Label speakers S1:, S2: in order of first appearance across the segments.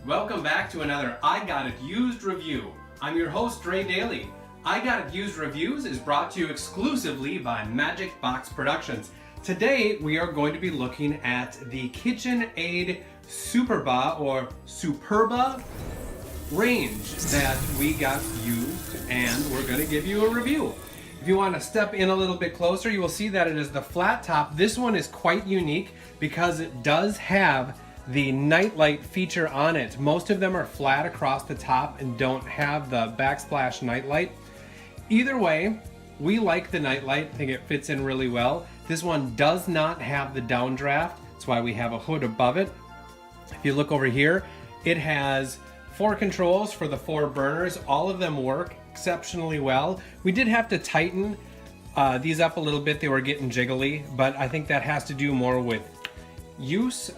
S1: Welcome back to another I Got It Used review. I'm your host, Dre Daly. I Got It Used Reviews is brought to you exclusively by Magic Box Productions. Today we are going to be looking at the Kitchenaid Superba or Superba range that we got used, and we're going to give you a review. If you want to step in a little bit closer, you will see that it is the flat top. This one is quite unique because it does have the Nightlight feature on it. Most of them are flat across the top and don't have the backsplash Nightlight. Either way, we like the Nightlight. I think it fits in really well. This one does not have the downdraft. That's why we have a hood above it. If you look over here, it has 4 controls for the 4 burners. All of them work exceptionally well. We did have to tighten these up a little bit. They were getting jiggly, but I think that has to do more with use.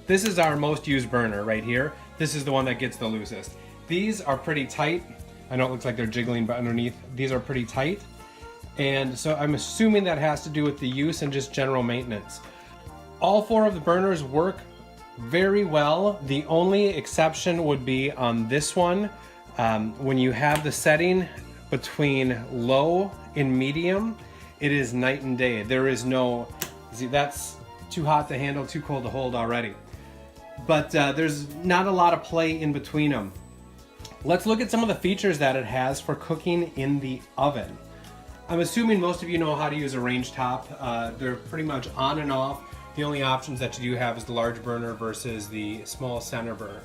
S1: This is our most used burner right here. This is the one that gets the loosest. These are pretty tight. I know it looks like they're jiggling, but underneath, these are pretty tight. And so I'm assuming that has to do with the use and just general maintenance. All 4 of the burners work very well. The only exception would be on this one. When you have the setting between low and medium, it is night and day. There is no, see, that's too hot to handle, too cold to hold already. But there's not a lot of play in between them. Let's look at some of the features that it has for cooking in the oven. I'm assuming most of you know how to use a range top. They're pretty much on and off. The only options that you do have is the large burner versus the small center burner.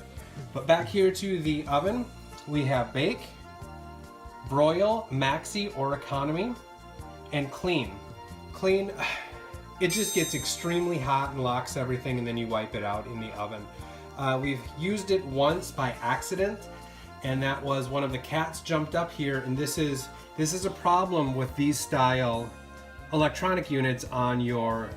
S1: But back here to the oven, we have bake, broil, maxi or economy, and clean. Clean, it just gets extremely hot and locks everything, and then you wipe it out in the oven. We've used it once by accident, and that was one of the cats jumped up here, and this is a problem with these style electronic units on your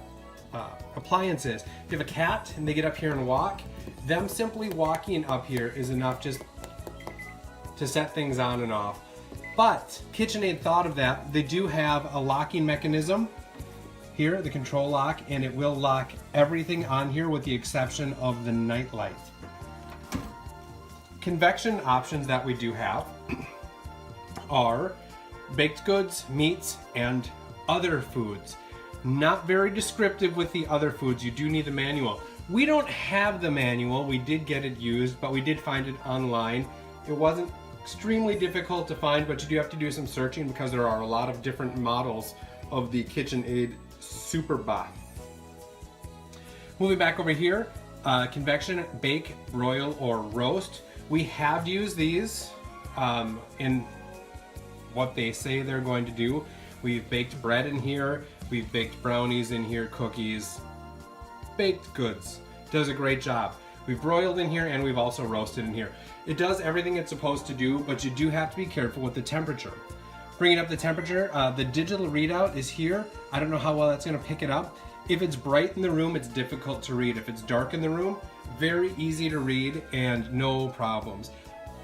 S1: appliances. If you have a cat and they get up here and walk, them simply walking up here is enough just to set things on and off. But Kitchenaid thought of that. They do have a locking mechanism here, the control lock, and it will lock everything on here with the exception of the Nightlight. Convection options that we do have are baked goods, meats, and other foods. Not very descriptive with the other foods. You do need the manual. We don't have the manual. We did get it used, but we did find it online. It wasn't extremely difficult to find, but you do have to do some searching because there are a lot of different models of the Kitchenaid Superba. Moving back over here, convection, bake, broil, or roast. We have used these in what they say they're going to do. We've baked bread in here, we've baked brownies in here, cookies, baked goods. Does a great job. We've broiled in here and we've also roasted in here. It does everything it's supposed to do, but you do have to be careful with the temperature. Bringing up the temperature, the digital readout is here. I don't know how well that's going to pick it up. If it's bright in the room, it's difficult to read. If it's dark in the room, very easy to read and no problems.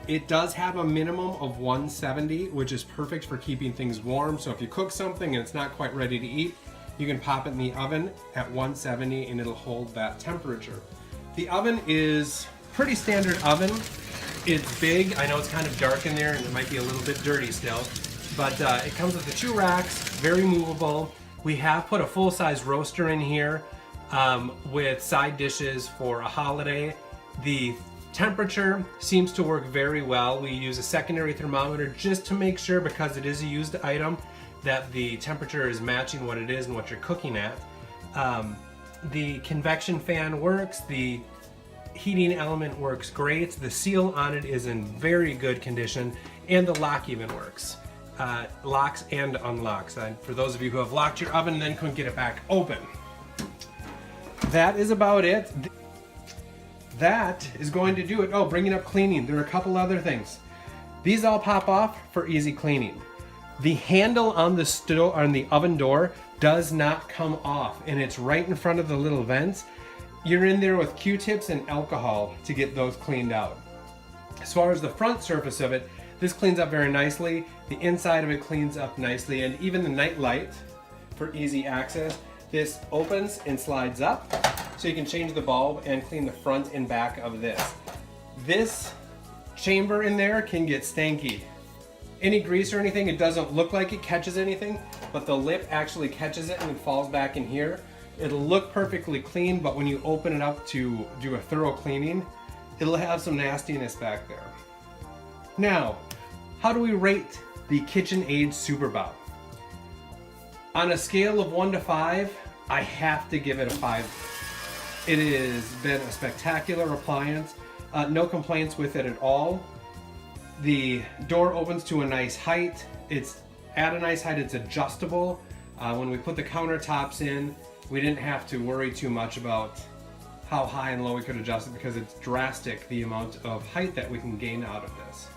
S1: It does have a minimum of 170, which is perfect for keeping things warm. So if you cook something and it's not quite ready to eat, you can pop it in the oven at 170 and it'll hold that temperature. The oven is pretty standard oven. It's big. I know it's kind of dark in there and it might be a little bit dirty still, but it comes with the 2 racks, very movable. We have put a full-size roaster in here with side dishes for a holiday. The temperature seems to work very well. We use a secondary thermometer just to make sure, because it is a used item, that the temperature is matching what it is and what you're cooking at. The convection fan works. The heating element works great. The seal on it is in very good condition, and the lock even works. Locks and unlocks. For those of you who have locked your oven and then couldn't get it back open. That is about it. That is going to do it. Oh, bringing up cleaning. There are a couple other things. These all pop off for easy cleaning. The handle on the oven door does not come off, and it's right in front of the little vents. You're in there with Q-tips and alcohol to get those cleaned out. As far as the front surface of it, this cleans up very nicely. The inside of it cleans up nicely, and even the Nightlight for easy access. This opens and slides up, so you can change the bulb and clean the front and back of this. This chamber in there can get stanky. Any grease or anything, it doesn't look like it catches anything, but the lip actually catches it and it falls back in here. It'll look perfectly clean, but when you open it up to do a thorough cleaning, it'll have some nastiness back there. Now, how do we rate the Kitchenaid Superba? On a scale of 1 to 5, I have to give it a 5. It has been a spectacular appliance. No complaints with it at all. The door opens to a nice height. It's at a nice height, it's adjustable. When we put the countertops in, we didn't have to worry too much about how high and low we could adjust it because it's drastic the amount of height that we can gain out of this.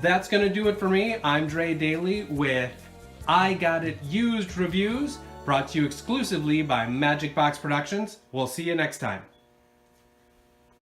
S1: That's gonna do it for me. I'm Dre Daly with I Got It Used Reviews, brought to you exclusively by Magic Box Productions. We'll see you next time.